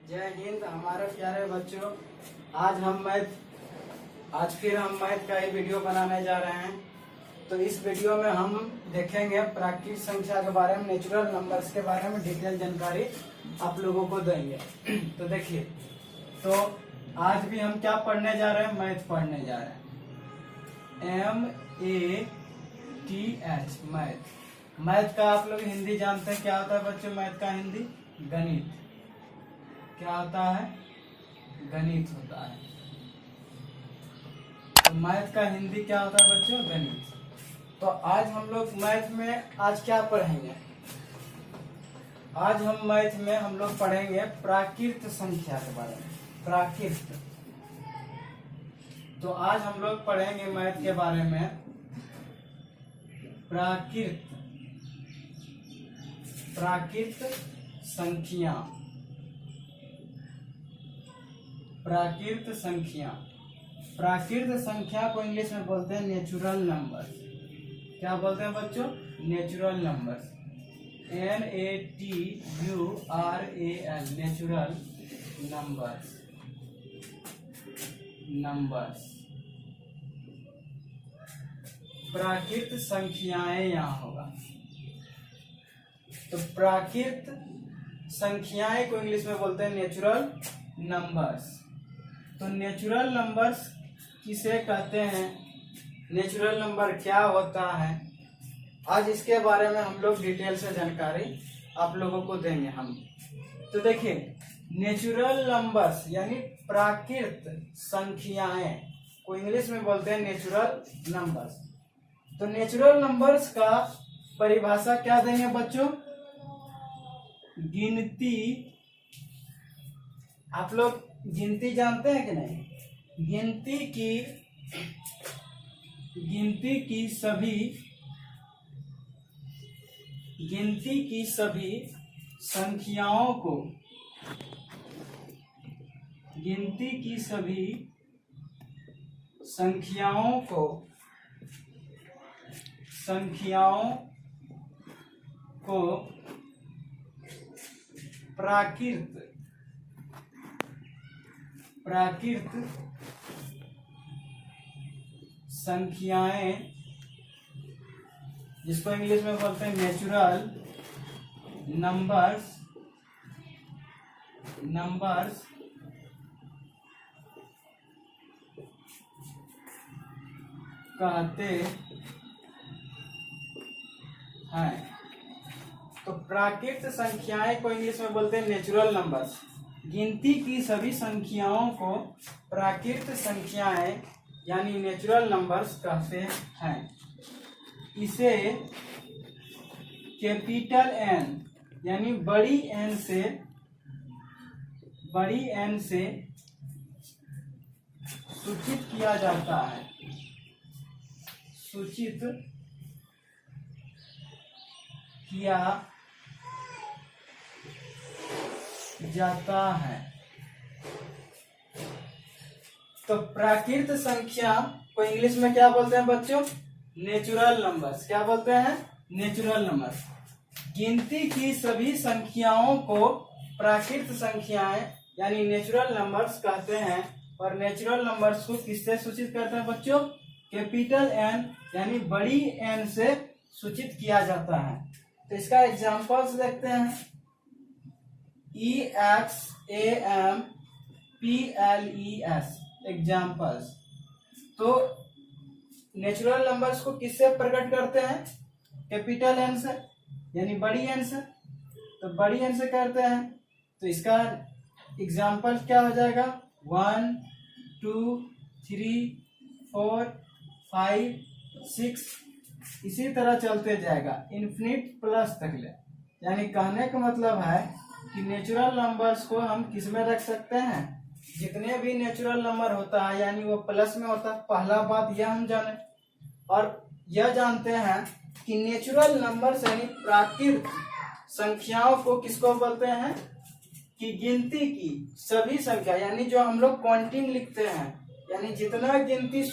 जय हिंद हमारे प्यारे बच्चों। आज फिर हम मैथ का ही वीडियो बनाने जा रहे हैं। तो इस वीडियो में हम देखेंगे प्राकृतिक संख्या के बारे में, नेचुरल नंबर्स के बारे में डिटेल जानकारी आप लोगों को देंगे। तो देखिए, तो आज भी हम क्या पढ़ने जा रहे हैं? मैथ पढ़ने जा रहे हैं। MATH math. मैथ का आप लोग हिंदी जानते हैं क्या होता है बच्चों? मैथ का हिंदी गणित। क्या होता है? गणित होता है। तो मैथ का हिंदी क्या होता है बच्चों? गणित। तो आज हम लोग मैथ में आज क्या पढ़ेंगे? आज हम मैथ में हम लोग पढ़ेंगे प्राकृत संख्या के बारे में। प्राकृत। तो आज हम लोग पढ़ेंगे मैथ के बारे में प्राकृत संख्या। प्राकृत संख्या। प्राकृत संख्या को इंग्लिश में बोलते हैं नेचुरल नंबर। क्या बोलते हैं बच्चों? Natural numbers. NATURAL natural numbers. प्राकृत संख्याएं यहाँ होगा। तो प्राकृत संख्याएं को इंग्लिश में बोलते हैं नेचुरल नंबर्स। तो नेचुरल नंबर्स किसे कहते हैं? नेचुरल नंबर क्या होता है? आज इसके बारे में हम लोग डिटेल से जानकारी आप लोगों को देंगे हम। तो देखिए, नेचुरल नंबर्स यानी प्राकृत संख्याएं को इंग्लिश में बोलते हैं नेचुरल नंबर्स। तो नेचुरल नंबर्स का परिभाषा क्या देंगे बच्चों? गिनती। आप लोग गिनती जानते हैं कि नहीं? गिनती की सभी संख्याओं को प्राकृत संख्याएं, जिसको इंग्लिश में बोलते हैं नेचुरल नंबर्स कहते हैं। तो प्राकृत संख्याएं को इंग्लिश में बोलते हैं नेचुरल नंबर्स। गिनती की सभी संख्याओं को प्राकृत संख्याएं यानी नेचुरल नंबर्स कहते हैं। इसे कैपिटल N यानी बड़ी एन से सूचित किया जाता है। तो प्राकृत संख्या को इंग्लिश में क्या बोलते हैं बच्चों? Natural numbers. क्या बोलते हैं? Natural numbers. गिनती की सभी संख्याओं को प्राकृत संख्याएं यानी नेचुरल नंबर्स कहते हैं। और नेचुरल नंबर्स को किससे सूचित करते हैं बच्चों? कैपिटल N यानी बड़ी एन से सूचित किया जाता है। तो इसका एग्जांपल्स देखते हैं। EXAMPLES examples. तो नेचुरल नंबर्स को किससे प्रकट करते हैं? कैपिटल N से यानी बड़ी एन से। तो बड़ी एन से करते हैं। तो इसका एग्जांपल क्या हो जाएगा? 1 2 3 4 5 6 इसी तरह चलते जाएगा इन्फिनिट प्लस तक ले। यानी कहने का मतलब है कि नेचुरल नंबर्स को हम किस में रख सकते हैं? जितने भी नेचुरल नंबर होता है यानी वो प्लस में होता है। पहला बात यह हम जाने, और यह जानते हैं कि नेचुरल नंबर्स यानी प्राकृत संख्याओं को किसको बोलते हैं? कि गिनती की सभी संख्या यानी जो हम लोग काउंटिंग लिखते हैं, यानी जितना गिनती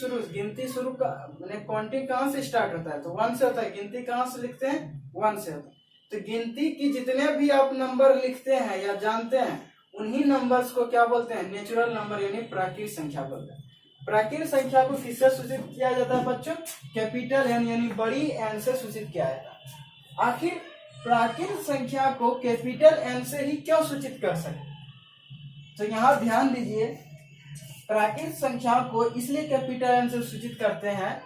शुरू का काउंटिंग कहाँ से स्टार्ट होता है? तो 1 से होता है। गिनती कहाँ से लिखते हैं? 1 से होता है। तो गिनती की जितने भी आप नंबर लिखते हैं या जानते हैं उन्हीं नंबर्स को क्या बोलते हैं, नेचुरल नंबर यानी प्राकृतिक संख्या बोलते हैं। प्राकृतिक संख्या को किससे सूचित किया जाता है बच्चों, कैपिटल एन यानी बड़ी एन से सूचित किया जाता है। आखिर प्राकृतिक संख्या को कैपिटल एन से ही क्यों सूचित कर सकते, तो यहाँ ध्यान दीजिए, प्राकृतिक संख्या को इसलिए कैपिटल एन से सूचित करते हैं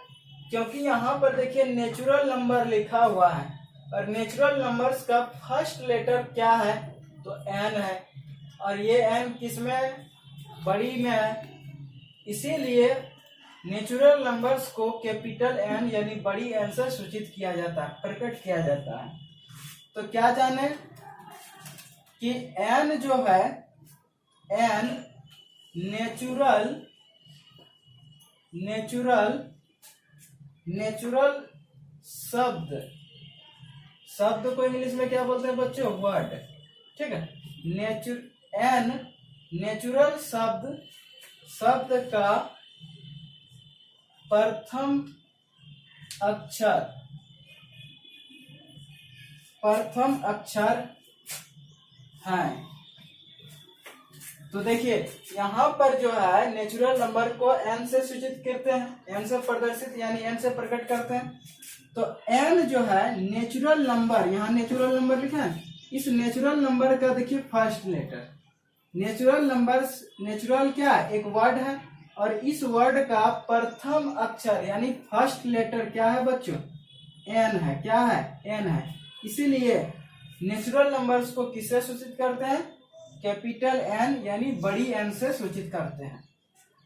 क्योंकि यहाँ पर देखिए नेचुरल नंबर लिखा हुआ है और नेचुरल नंबर्स का फर्स्ट लेटर क्या है, तो एन है, और ये एन किसमें, बड़ी में है, इसीलिए नेचुरल नंबर्स को कैपिटल एन यानी बड़ी एन से सूचित किया जाता है, प्रकट किया जाता है। तो क्या जाने कि एन जो है, एन नेचुरल शब्द को इंग्लिश में क्या बोलते हैं बच्चों, वर्ड, ठीक है। एन नेचुरल शब्द का प्रथम अक्षर है। तो देखिए यहाँ पर जो है नेचुरल नंबर को एन से सूचित करते हैं, एन से प्रदर्शित यानी एन से प्रकट करते हैं। तो एन जो है नेचुरल नंबर, यहाँ नेचुरल नंबर लिखा है, इस नेचुरल नंबर का देखिए फर्स्ट लेटर, नेचुरल क्या है, एक वर्ड है, और इस वर्ड का प्रथम अक्षर यानी फर्स्ट लेटर क्या है बच्चों, एन है, क्या है, एन है। इसीलिए नेचुरल नंबर्स को किससे सूचित करते हैं, कैपिटल एन यानी बड़ी एन से सूचित करते हैं।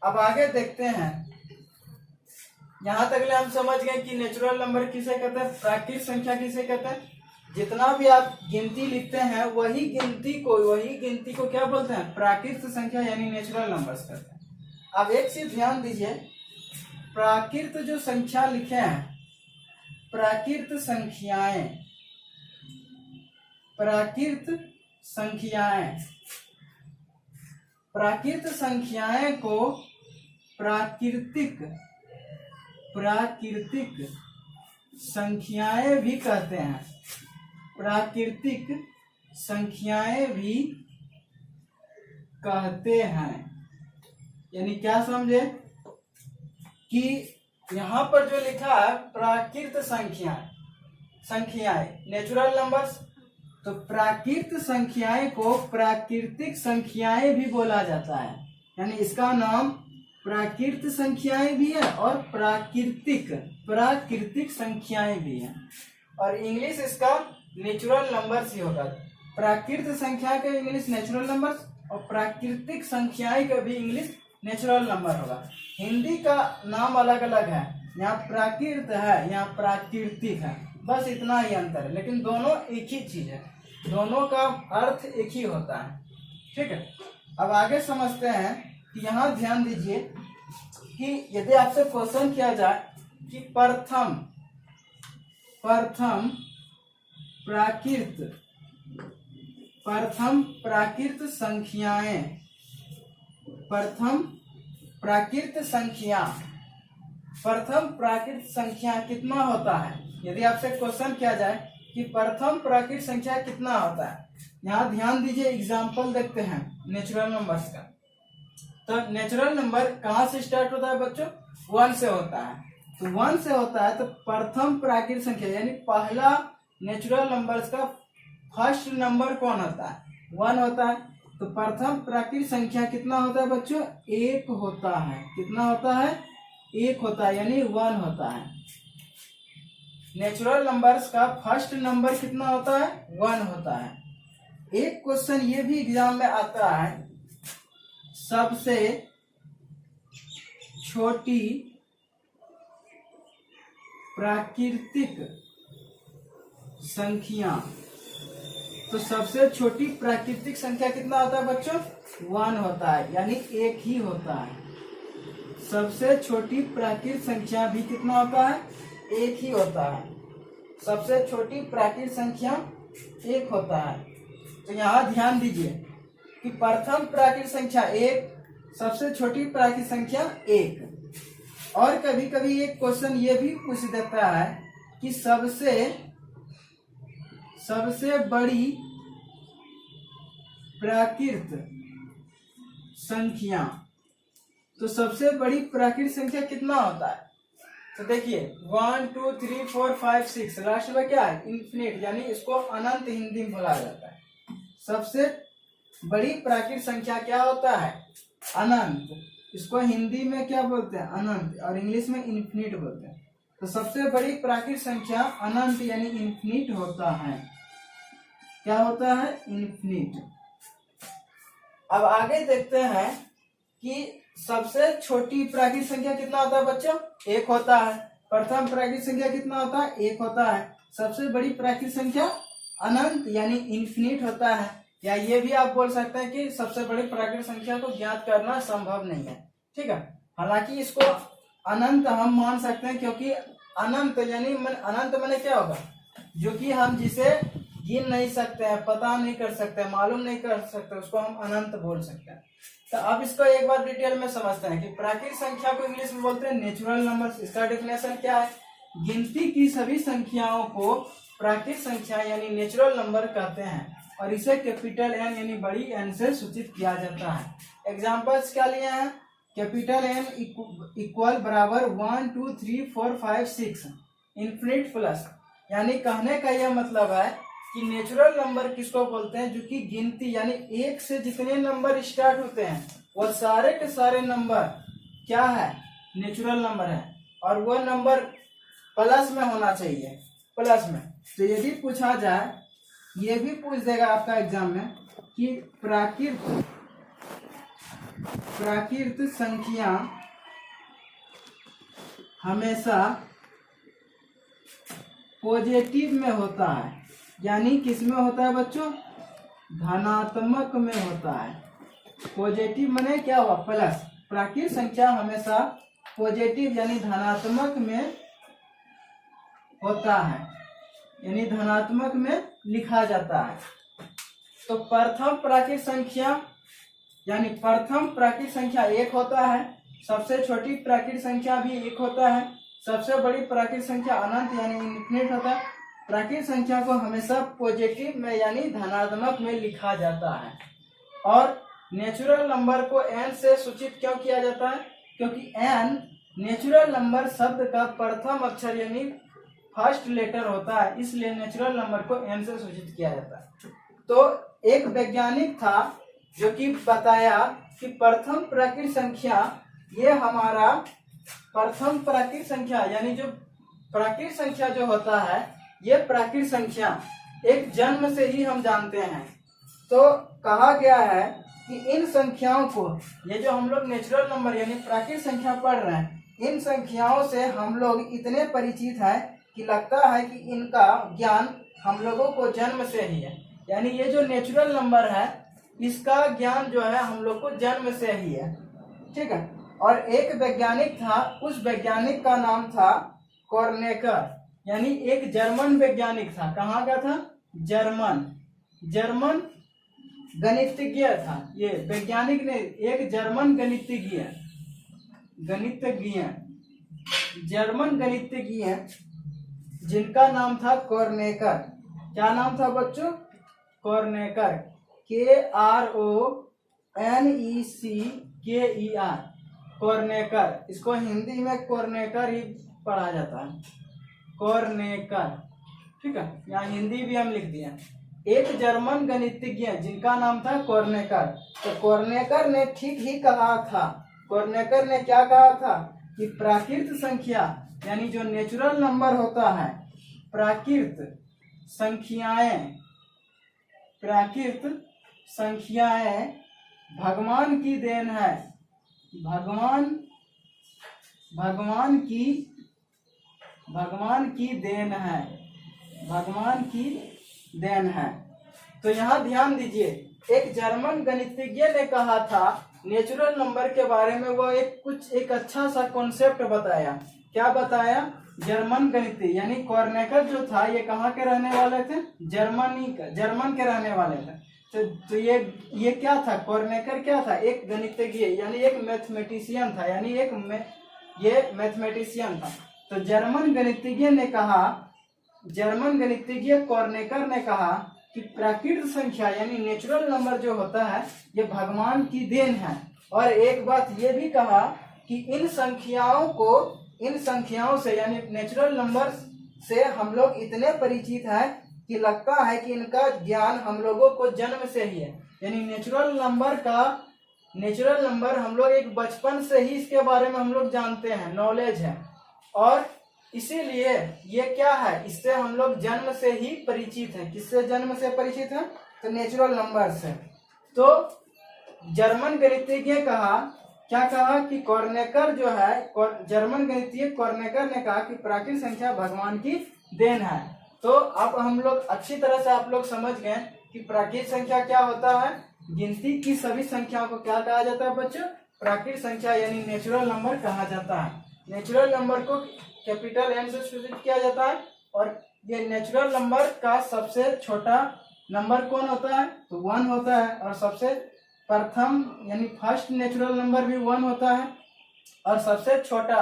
अब आगे देखते हैं, यहां तक हम समझ गए कि नेचुरल नंबर किसे कहते हैं, प्राकृतिक संख्या किसे कहते हैं। जितना भी आप गिनती लिखते हैं वही गिनती को क्या बोलते हैं, प्राकृतिक संख्या यानी नेचुरल नंबर्स कहते हैं। अब एक चीज ध्यान दीजिए, प्राकृत जो संख्या लिखे हैं, प्राकृत संख्याएं को प्राकृतिक संख्याएं भी कहते हैं, प्राकृतिक संख्याएं भी कहते हैं। यानी क्या समझे कि यहाँ पर जो लिखा है प्राकृत संख्याएं नेचुरल नंबर्स, तो प्राकृत संख्याएं को प्राकृतिक संख्याएं भी बोला जाता है। यानी इसका नाम प्राकृत संख्याएं भी है और प्राकृतिक संख्याएं भी है, और इंग्लिश इसका नेचुरल नंबर्स ही होगा। प्राकृत संख्या का इंग्लिश नेचुरल नंबर्स और प्राकृतिक संख्याएं का भी इंग्लिश नेचुरल नंबर होगा। हिंदी का नाम अलग अलग है, यहाँ प्राकृत है, यहाँ प्राकृतिक है, बस इतना ही अंतर है, लेकिन दोनों एक ही चीज है, दोनों का अर्थ एक ही होता है, ठीक है। अब आगे समझते हैं कि यहाँ ध्यान दीजिए कि यदि आपसे क्वेश्चन किया जाए कि प्रथम प्राकृत संख्या कितना होता है। यदि आपसे क्वेश्चन किया जाए कि प्रथम प्राकृत संख्या कितना होता है, यहाँ ध्यान दीजिए, एग्जाम्पल देखते हैं नेचुरल नंबर्स का। तो नेचुरल नंबर कहाँ से स्टार्ट होता है बच्चों, 1 से होता है। तो 1 से होता है, तो प्रथम प्राकृत संख्या यानी पहला नेचुरल नंबर्स का फर्स्ट नंबर कौन होता है, 1 होता है। तो प्रथम प्राकृत संख्या कितना होता है बच्चों, 1 होता है। कितना होता है, 1 होता है, यानी 1 होता है। नेचुरल नंबर्स का फर्स्ट नंबर कितना होता है, 1 होता है। एक क्वेश्चन ये भी एग्जाम में आता है, सबसे छोटी प्राकृतिक संख्या, तो सबसे छोटी प्राकृतिक संख्या कितना होता है बच्चों, 1 होता है, यानी 1 ही होता है। सबसे छोटी प्राकृतिक संख्या भी कितना होता है, 1 ही होता है। सबसे छोटी प्राकृतिक संख्या 1 होता है। तो यहाँ ध्यान दीजिए कि प्रथम प्राकृतिक संख्या 1, सबसे छोटी प्राकृतिक संख्या 1। और कभी कभी एक क्वेश्चन ये भी पूछ देता है कि सबसे बड़ी प्राकृतिक संख्या। तो सबसे बड़ी प्राकृतिक संख्या कितना होता है? तो देखिए 1 2 3 4 5 6 लास्ट में क्या है? इन्फिनिट, यानी इसको अनंत हिंदी में बोला जाता है। सबसे बड़ी प्राकृतिक संख्या क्या होता है? अनंत। इसको हिंदी में क्या बोलते हैं? अनंत, और इंग्लिश में इन्फिनिट बोलते हैं। तो सबसे बड़ी प्राकृतिक संख्या अनंत यानी इन्फिनिट होता है। क्या होता है? इन्फिनिट। अब आगे देखते हैं कि सबसे छोटी प्राकृतिक संख्या कितना होता है बच्चों? 1 होता है। प्रथम प्राकृतिक संख्या कितना होता है? 1 होता है। सबसे बड़ी प्राकृतिक संख्या अनंत यानी इन्फिनिट होता है। या ये भी आप बोल सकते हैं कि सबसे बड़ी प्राकृतिक संख्या को ज्ञात करना संभव नहीं है। ठीक है, हालांकि इसको अनंत हम मान सकते हैं, क्योंकि अनंत यानी अनंत माने क्या होगा? जो कि हम जिसे गिन नहीं सकते हैं, पता नहीं कर सकते, मालूम नहीं कर सकते, उसको हम अनंत बोल सकते हैं। तो अब इसको एक बार डिटेल में समझते हैं कि प्राकृतिक संख्या को इंग्लिश में बोलते हैं नेचुरल नंबर्स। इसका डेफिनेशन क्या है? गिनती की सभी संख्याओं को प्राकृतिक संख्या यानी नेचुरल नंबर कहते हैं, और इसे कैपिटल एन यानी बड़ी एन से सूचित किया जाता है। एग्जाम्पल्स क्या लिए हैं? कैपिटल एन इक्वल बराबर 1 2 3 4 5 6 इन्फिनिट प्लस, यानी कहने का यह मतलब है कि नेचुरल नंबर किसको बोलते हैं? जो कि गिनती यानी 1 से जितने नंबर स्टार्ट होते हैं वो सारे के सारे नंबर क्या है? नेचुरल नंबर है, और वो नंबर प्लस में होना चाहिए, प्लस में। तो यदि पूछा जाए, ये भी पूछ देगा आपका एग्जाम में कि प्राकृत संख्या हमेशा पॉजिटिव में होता है, यानी किस में होता है बच्चों? धनात्मक में होता है। पॉजिटिव माने क्या हुआ? प्लस। प्राकृतिक संख्या हमेशा पॉजिटिव यानी धनात्मक में होता है, यानी धनात्मक में लिखा जाता है। तो प्रथम प्राकृतिक संख्या यानी प्रथम प्राकृतिक संख्या 1 होता है। सबसे छोटी प्राकृतिक संख्या भी 1 होता है। सबसे बड़ी प्राकृतिक संख्या अनंत यानी इन्फिनिट होता है। प्राकृतिक संख्या को हमेशा पॉजिटिव में यानी धनात्मक में लिखा जाता है। और नेचुरल नंबर को एन से सूचित क्यों किया जाता है? क्योंकि एन नेचुरल नंबर शब्द का प्रथम अक्षर यानी फर्स्ट लेटर होता है, इसलिए नेचुरल नंबर को एन से सूचित किया जाता है। तो एक वैज्ञानिक था जो कि बताया कि प्रथम प्राकृतिक संख्या, ये हमारा प्रथम प्राकृतिक संख्या यानी जो प्राकृतिक संख्या जो होता है, ये प्राकृतिक संख्या एक जन्म से ही हम जानते हैं। तो कहा गया है कि इन संख्याओं को, ये जो हम लोग नेचुरल नंबर यानी प्राकृतिक संख्या पढ़ रहे हैं, इन संख्याओं से हम लोग इतने परिचित हैं कि लगता है कि इनका ज्ञान हम लोगों को जन्म से ही है। यानी ये जो नेचुरल नंबर है, इसका ज्ञान जो है हम लोग को जन्म से ही है। ठीक है, और एक वैज्ञानिक था, उस वैज्ञानिक का नाम था कॉर्नेकर, यानी एक जर्मन वैज्ञानिक था। कहाँ का था? जर्मन गणितज्ञ था। ये वैज्ञानिक ने एक जर्मन जर्मन गणितज्ञ जिनका नाम था कॉर्नेकर। क्या नाम था बच्चों? कॉर्नेकर, KRONECKER, कॉर्नेकर। इसको हिंदी में कॉर्नेकर ही पढ़ा जाता है, कॉर्नेकर। ठीक है, यहाँ हिंदी भी हम लिख दिए। एक जर्मन गणितज्ञ जिनका नाम था कॉर्नेकर। तो कॉर्नेकर ने ठीक ही कहा था। कॉर्नेकर ने क्या कहा था कि प्राकृत संख्या यानी जो नेचुरल नंबर होता है, प्राकृत संख्याएं भगवान की देन है। भगवान की देन है। तो यहाँ ध्यान दीजिए, एक जर्मन गणितज्ञ ने कहा था नेचुरल नंबर के बारे में, वो एक अच्छा सा कॉन्सेप्ट बताया। क्या बताया? जर्मन गणितज्ञ यानी कॉर्नेकर जो था, ये कहाँ के रहने वाले थे? जर्मन के रहने वाले थे। तो ये क्या था? कॉर्नेकर क्या था? एक गणितज्ञ यानी एक मैथमेटिशियन था, यानी ये मैथमेटिशियन था। तो जर्मन गणितज्ञ कॉर्नेकर ने कहा कि प्राकृतिक संख्या यानी नेचुरल नंबर जो होता है ये भगवान की देन है। और एक बात ये भी कहा कि इन संख्याओं से यानी नेचुरल नंबर से हम लोग इतने परिचित हैं कि लगता है कि इनका ज्ञान हम लोगों को जन्म से ही है। यानी नेचुरल नंबर हम लोग एक बचपन से ही इसके बारे में हम लोग जानते हैं, नॉलेज है। और इसीलिए ये क्या है, इससे हम लोग जन्म से ही परिचित हैं। किससे जन्म से परिचित हैं? तो नेचुरल नंबर से। तो जर्मन गणितज्ञ क्या कहा कि कॉर्नेकर जो है, जर्मन गणितज्ञ कॉर्नेकर ने कहा कि प्राकृतिक संख्या भगवान की देन है। तो अब हम लोग अच्छी तरह से आप लोग समझ गए कि प्राकृतिक संख्या क्या होता है। गिनती की सभी संख्याओं को क्या कहा जाता है बच्चों? प्राकृतिक संख्या यानी नेचुरल नंबर कहा जाता है। नेचुरल नंबर को कैपिटल एन से सूचित किया जाता है। और ये नेचुरल नंबर का सबसे छोटा नंबर कौन होता है? तो 1 होता है। और सबसे प्रथम यानी फर्स्ट नेचुरल नंबर भी 1 होता है और सबसे छोटा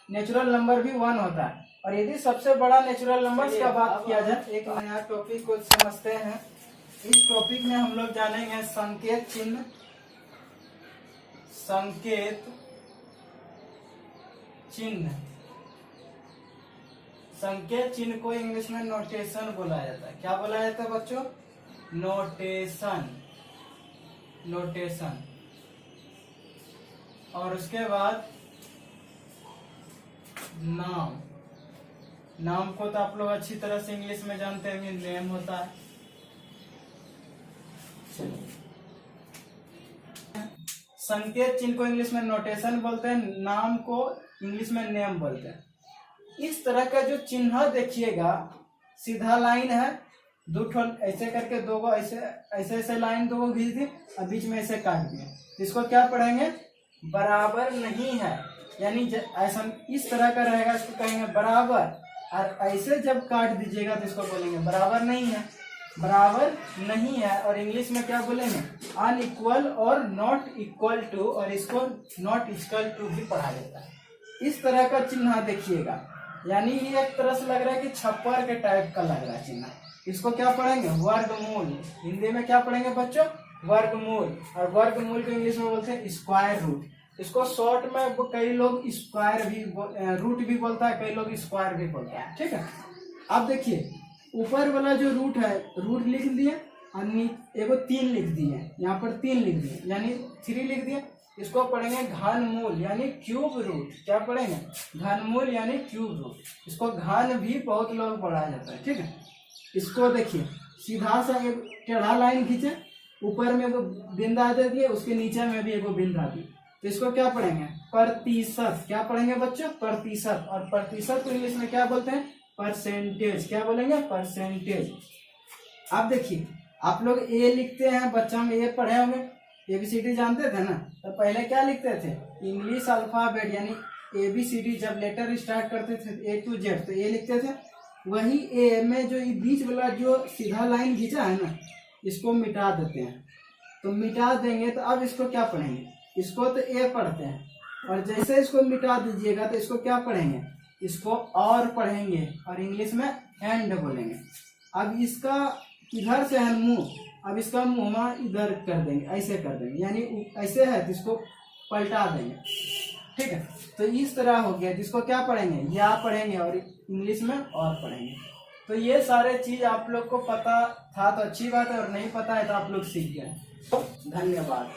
नेचुरल नंबर भी 1 होता है। और यदि सबसे बड़ा नेचुरल नंबर का बात किया जाए, एक नया टॉपिक को समझते हैं। इस टॉपिक में हम लोग जानेंगे संकेत चिन्ह। संकेत चिन्ह को इंग्लिश में नोटेशन बोला जाता है। क्या बोला जाता है बच्चों? नोटेशन। और उसके बाद नाम को तो आप लोग अच्छी तरह से इंग्लिश में जानते होंगे, नेम होता है। संकेत चिन्ह को इंग्लिश में नोटेशन बोलते हैं, नाम को इंग्लिश में नेम बोलते हैं। इस तरह का जो चिन्ह देखिएगा, सीधा लाइन है, दो ठो ऐसे करके दो गो ऐसे लाइन दो गो खींच दी और बीच में ऐसे काट दिए, इसको क्या पढ़ेंगे? बराबर नहीं है। यानी ऐसा इस तरह का रहेगा, इसको कहेंगे बराबर। और ऐसे जब काट दीजिएगा तो इसको बोलेंगे बराबर नहीं है। बराबर नहीं है और इंग्लिश में क्या बोलेंगे? अनइक्वल और नॉट इक्वल टू, और इसको नॉट इक्वल टू भी पढ़ा जाता है। इस तरह का चिन्ह देखिएगा, यानी ये एक तरह से लग रहा है कि छप्पर के टाइप का लग रहा है चिन्ह। इसको क्या पढ़ेंगे? वर्गमूल। हिंदी में क्या पढ़ेंगे बच्चों? वर्गमूल। और वर्गमूल को इंग्लिश में बोलते हैं स्क्वायर रूट। इसको शॉर्ट में कई लोग स्क्वायर भी रूट भी बोलता है, कई लोग स्क्वायर भी बोलता है। ठीक है, अब देखिए ऊपर वाला जो रूट है, रूट लिख दिए और एगो 3 लिख दिए, यहाँ पर 3 लिख दिए यानी 3 लिख दिए। इसको पढ़ेंगे घनमूल यानी क्यूब रूट। क्या पढ़ेंगे? घनमूल यानी क्यूब रूट। इसको घन भी बहुत लोग पढ़ा जाता है। ठीक है, इसको देखिए सीधा सा एक टेढ़ा लाइन खींचे, ऊपर में एगो बिंदा दे दिए, उसके नीचे में भी एगो बिंदा दिए, तो इसको क्या पढ़ेंगे? प्रतिशत। क्या पढ़ेंगे बच्चों? प्रतिशत। और प्रतिशत को इंग्लिश में क्या बोलते हैं? परसेंटेज। क्या बोलेंगे? परसेंटेज। अब देखिए आप लोग ए लिखते हैं, बच्चा में ए पढ़े होंगे, ABCD जानते थे ना? तो पहले क्या लिखते थे? इंग्लिश अल्फाबेट यानी ABCD जब लेटर स्टार्ट करते थे A to Z तो ए लिखते थे। वही ए में जो बीच वाला जो सीधा लाइन खींचा है ना, इसको मिटा देते हैं। तो मिटा देंगे तो अब इसको क्या पढ़ेंगे? इसको तो ए पढ़ते हैं, और जैसे इसको मिटा दीजिएगा तो इसको क्या पढ़ेंगे? इसको और पढ़ेंगे, और इंग्लिश में एंड बोलेंगे। अब इसका इधर से है मुंह, अब इसका मुंह इधर कर देंगे, ऐसे कर देंगे, यानी ऐसे है तो इसको पलटा देंगे। ठीक है, तो इस तरह हो गया। जिसको क्या पढ़ेंगे? या पढ़ेंगे, और इंग्लिश में और पढ़ेंगे। तो ये सारे चीज आप लोग को पता था तो अच्छी बात है, और नहीं पता है तो आप लोग सीख गए। तो धन्यवाद।